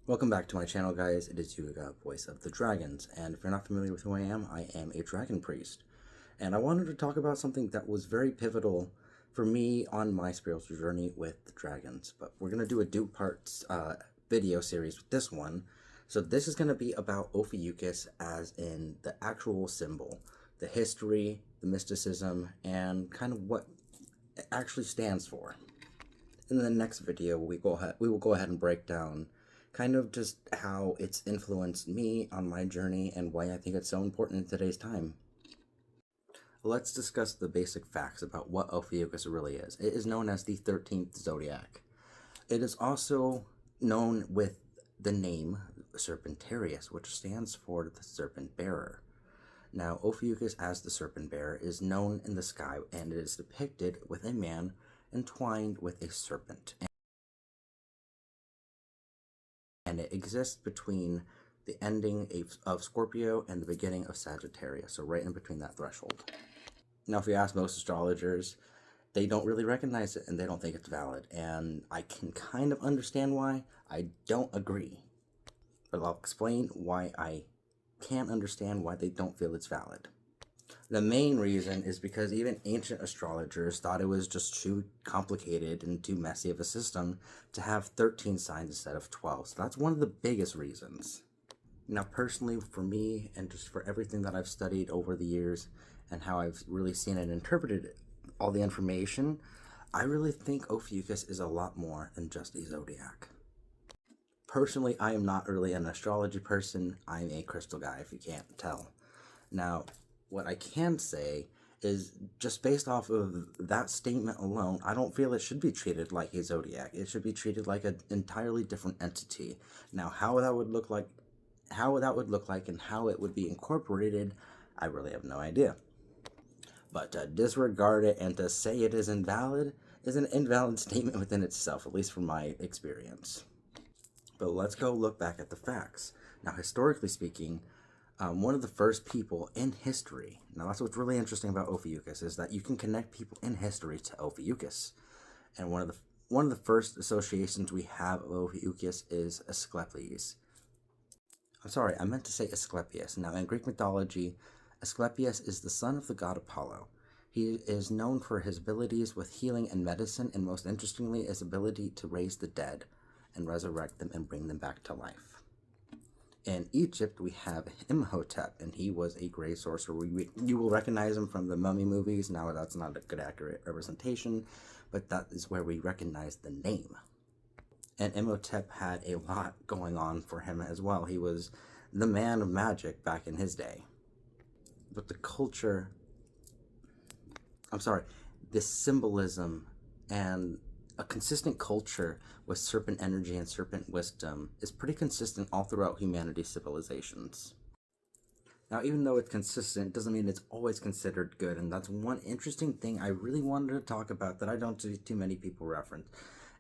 Welcome back to my channel, guys. It is Yuga, voice of the dragons, and if you're not familiar with who I am a dragon priest. And I wanted to talk about something that was very pivotal for me on my spiritual journey with the dragons. But we're going to do a two-part video series with this one. So this is going to be about Ophiuchus as in the actual symbol, the history, the mysticism, and kind of what it actually stands for. In the next video, we will go ahead and break down kind of just how it's influenced me on my journey and why I think it's so important in today's time. Let's discuss the basic facts about what Ophiuchus really is. It is known as the 13th zodiac. It is also known with the name Serpentarius, which stands for the serpent bearer. Now, Ophiuchus as the serpent bearer is known in the sky, and it is depicted with a man entwined with a serpent. And it exists between the ending of Scorpio and the beginning of Sagittarius, so right in between that threshold. Now, if you ask most astrologers, they don't really recognize it and they don't think it's valid, and I can kind of understand why. I don't agree, but I'll explain why I can't understand why they don't feel it's valid. The main reason is because even ancient astrologers thought it was just too complicated and too messy of a system to have 13 signs instead of 12. So that's one of the biggest reasons. Now, personally, for me, and just for everything that I've studied over the years and how I've really seen and interpreted all the information, I really think Ophiuchus is a lot more than just a zodiac. Personally, I am not really an astrology person. I'm a crystal guy, if you can't tell. Now, what I can say is just based off of that statement alone, I don't feel it should be treated like a zodiac. It should be treated like an entirely different entity. Now, how that would look like, and how it would be incorporated, I really have no idea. But to disregard it and to say it is invalid is an invalid statement within itself, at least from my experience. But let's go look back at the facts. Now, historically speaking, one of the first people in history, now that's what's really interesting about Ophiuchus, is that you can connect people in history to Ophiuchus. And one of the first associations we have of Ophiuchus is Asclepius. I'm sorry, I meant to say Asclepius. Now, in Greek mythology, Asclepius is the son of the god Apollo. He is known for his abilities with healing and medicine, and most interestingly, his ability to raise the dead and resurrect them and bring them back to life. In Egypt, we have Imhotep, and he was a great sorcerer. You will recognize him from the Mummy movies. Now, that's not a good, accurate representation, but that is where we recognize the name. And Imhotep had a lot going on for him as well. He was the man of magic back in his day. But the symbolism and a consistent culture with serpent energy and serpent wisdom is pretty consistent all throughout humanity's civilizations. Now, even though it's consistent, doesn't mean it's always considered good, and that's one interesting thing I really wanted to talk about that I don't see too many people reference.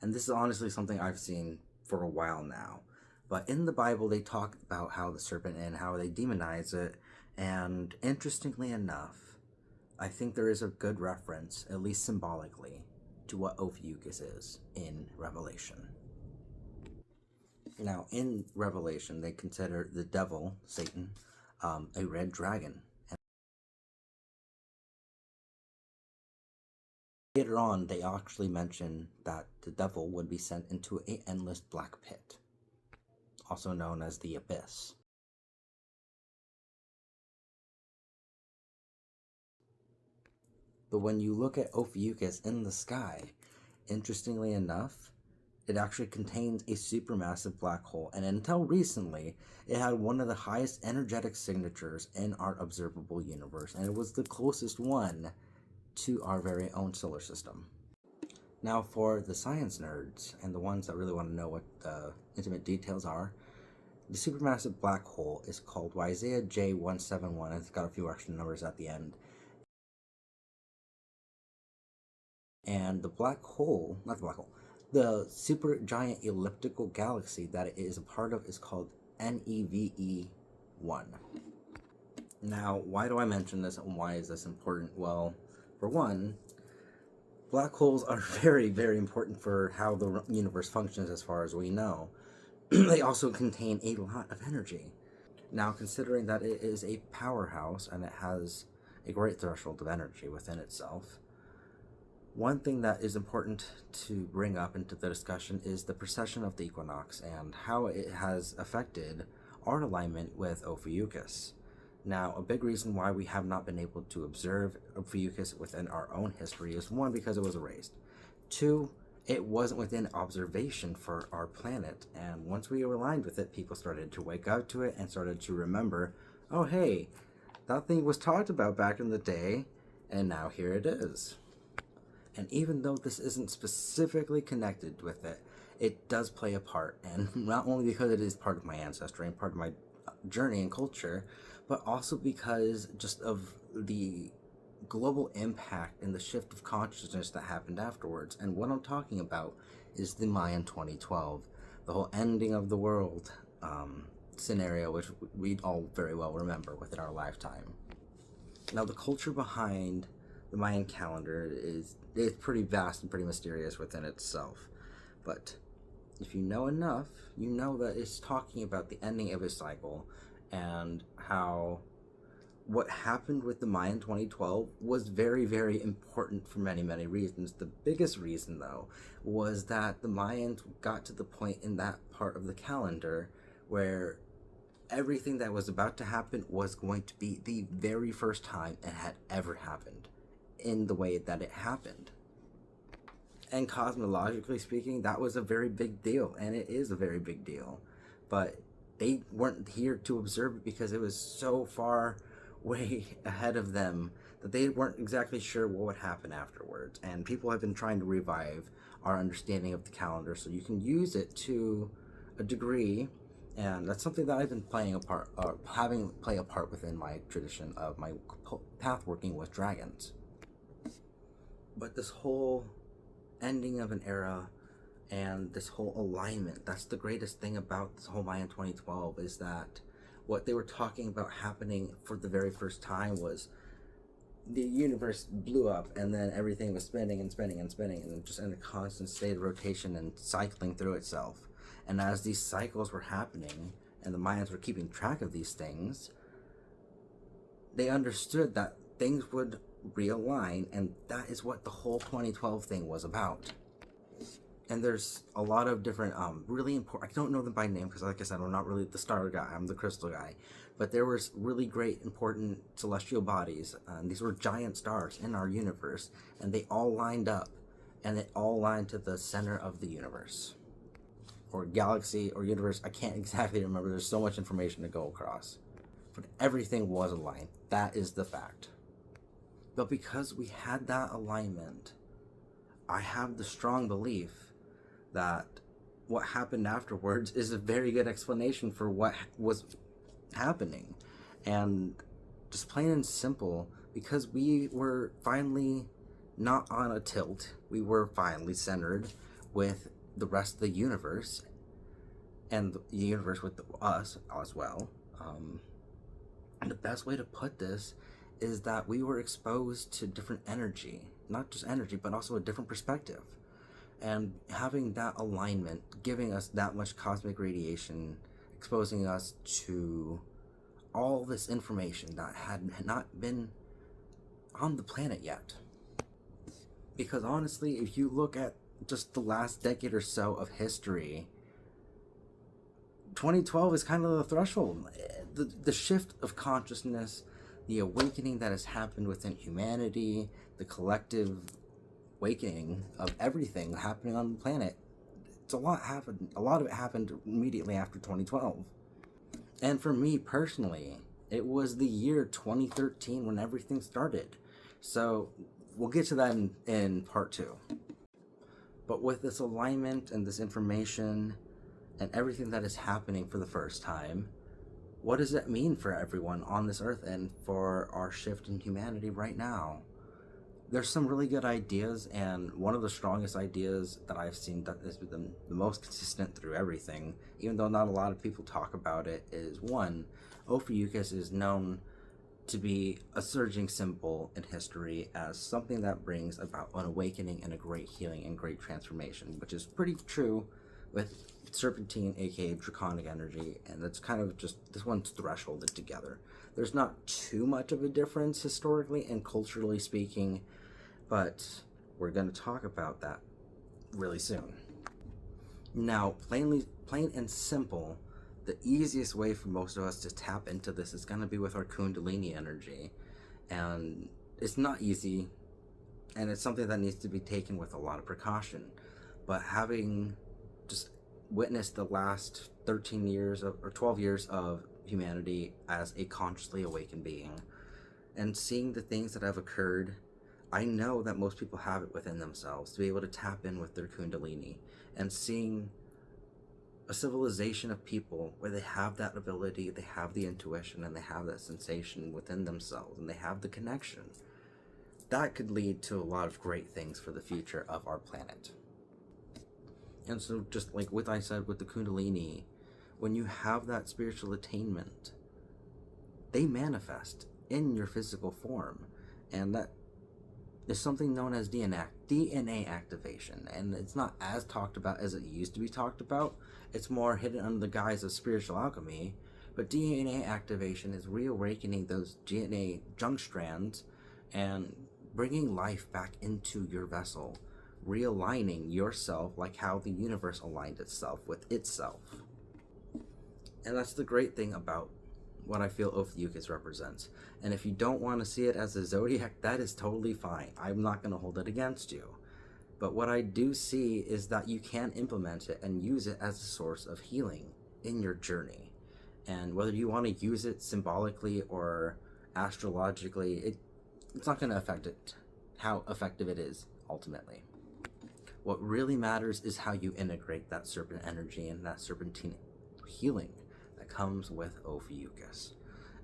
And this is honestly something I've seen for a while now. But in the Bible, they talk about how the serpent and how they demonize it, and interestingly enough, I think there is a good reference, at least symbolically, to what Ophiuchus is in Revelation. Now, in Revelation, they consider the devil, Satan, a red dragon. And later on, they actually mention that the devil would be sent into an endless black pit, also known as the abyss. But when you look at Ophiuchus in the sky, interestingly enough, it actually contains a supermassive black hole, and until recently, it had one of the highest energetic signatures in our observable universe, and it was the closest one to our very own solar system. Now, for the science nerds, and the ones that really want to know what the intimate details are, the supermassive black hole is called Isaiah J171, and it's got a few extra numbers at the end. And the supergiant elliptical galaxy that it is a part of is called NEVE1. Now, why do I mention this and why is this important? Well, for one, black holes are very, very important for how the universe functions as far as we know. they also contain a lot of energy. Now, considering that it is a powerhouse and it has a great threshold of energy within itself, one thing that is important to bring up into the discussion is the precession of the equinox and how it has affected our alignment with Ophiuchus. Now, a big reason why we have not been able to observe Ophiuchus within our own history is one, because it was erased. Two, it wasn't within observation for our planet, and once we were aligned with it, people started to wake up to it and started to remember, oh hey, that thing was talked about back in the day, and now here it is. And even though this isn't specifically connected with it, it does play a part, and not only because it is part of my ancestry and part of my journey and culture, but also because just of the global impact and the shift of consciousness that happened afterwards. And what I'm talking about is the Mayan 2012, the whole ending of the world scenario, which we all very well remember within our lifetime. Now, the culture behind the Mayan calendar is pretty vast and pretty mysterious within itself, but if you know enough, you know that it's talking about the ending of a cycle and how what happened with the Mayan 2012 was very, very important for many, many reasons. The biggest reason, though, was that the Mayans got to the point in that part of the calendar where everything that was about to happen was going to be the very first time it had ever happened in the way that it happened. And cosmologically speaking, that was a very big deal, and it is a very big deal. But they weren't here to observe it because it was so far way ahead of them that they weren't exactly sure what would happen afterwards. And people have been trying to revive our understanding of the calendar so you can use it to a degree, and that's something that I've been playing a part, having play a part within my tradition of my path working with dragons. But this whole ending of an era and this whole alignment, that's the greatest thing about this whole Mayan 2012, is that what they were talking about happening for the very first time was the universe blew up, and then everything was spinning and spinning and spinning, and just in a constant state of rotation and cycling through itself. And as these cycles were happening, and the Mayans were keeping track of these things, they understood that things would realign, and that is what the whole 2012 thing was about. And there's a lot of different, really important, I don't know them by name because, like I said, I'm not really the star guy, I'm the crystal guy. But there was really great, important celestial bodies, and these were giant stars in our universe, and they all lined up, and they all lined to the center of the universe. Or galaxy, or universe, I can't exactly remember, there's so much information to go across. But everything was aligned, that is the fact. But because we had that alignment, I have the strong belief that what happened afterwards is a very good explanation for what was happening. And just plain and simple, because we were finally not on a tilt, we were finally centered with the rest of the universe, and the universe with us as well. And the best way to put this is that we were exposed to different energy, not just energy, but also a different perspective. And having that alignment, giving us that much cosmic radiation, exposing us to all this information that had not been on the planet yet. Because honestly, if you look at just the last decade or so of history, 2012 is kind of the threshold. The shift of consciousness, the awakening that has happened within humanity, the collective awakening of everything happening on the planet. A lot of it happened immediately after 2012. And for me personally, it was the year 2013 when everything started. So we'll get to that in part 2. But with this alignment and this information and everything that is happening for the first time, what does it mean for everyone on this earth and for our shift in humanity right now? There's some really good ideas, and one of the strongest ideas that I've seen that has been the most consistent through everything, even though not a lot of people talk about it, is one, Ophiuchus is known to be a surging symbol in history as something that brings about an awakening and a great healing and great transformation, which is pretty true with serpentine, aka draconic energy, and that's kind of just, this one's thresholded together. There's not too much of a difference historically and culturally speaking, but we're going to talk about that really soon. Now, plain and simple, the easiest way for most of us to tap into this is going to be with our Kundalini energy. And it's not easy, and it's something that needs to be taken with a lot of precaution. But having just witnessed the last 13 years or 12 years of humanity as a consciously awakened being, and seeing the things that have occurred, I know that most people have it within themselves to be able to tap in with their Kundalini, and seeing a civilization of people where they have that ability, they have the intuition, and they have that sensation within themselves, and they have the connection. That could lead to a lot of great things for the future of our planet. And so, just like what I said with the Kundalini, when you have that spiritual attainment, they manifest in your physical form, and that is something known as DNA activation, and it's not as talked about as it used to be talked about. It's more hidden under the guise of spiritual alchemy, but DNA activation is reawakening those DNA junk strands and bringing life back into your vessel, realigning yourself like how the universe aligned itself with itself. And that's the great thing about what I feel Ophiuchus represents. And if you don't want to see it as a zodiac, that is totally fine. I'm not going to hold it against you. But what I do see is that you can implement it and use it as a source of healing in your journey. And whether you want to use it symbolically or astrologically, it's not going to affect it, how effective it is ultimately. What really matters is how you integrate that serpent energy and that serpentine healing that comes with Ophiuchus.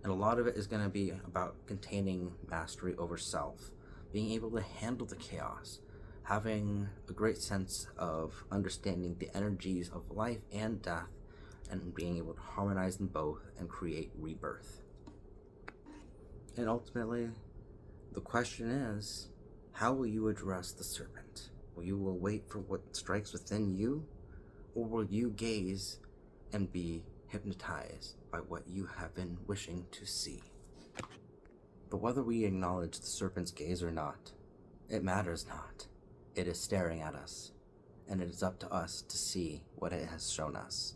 And a lot of it is going to be about containing mastery over self, being able to handle the chaos, having a great sense of understanding the energies of life and death, and being able to harmonize them both and create rebirth. And ultimately, the question is, how will you address the serpent? Will you wait for what strikes within you, or will you gaze and be hypnotized by what you have been wishing to see? But whether we acknowledge the serpent's gaze or not, it matters not. It is staring at us, and it is up to us to see what it has shown us.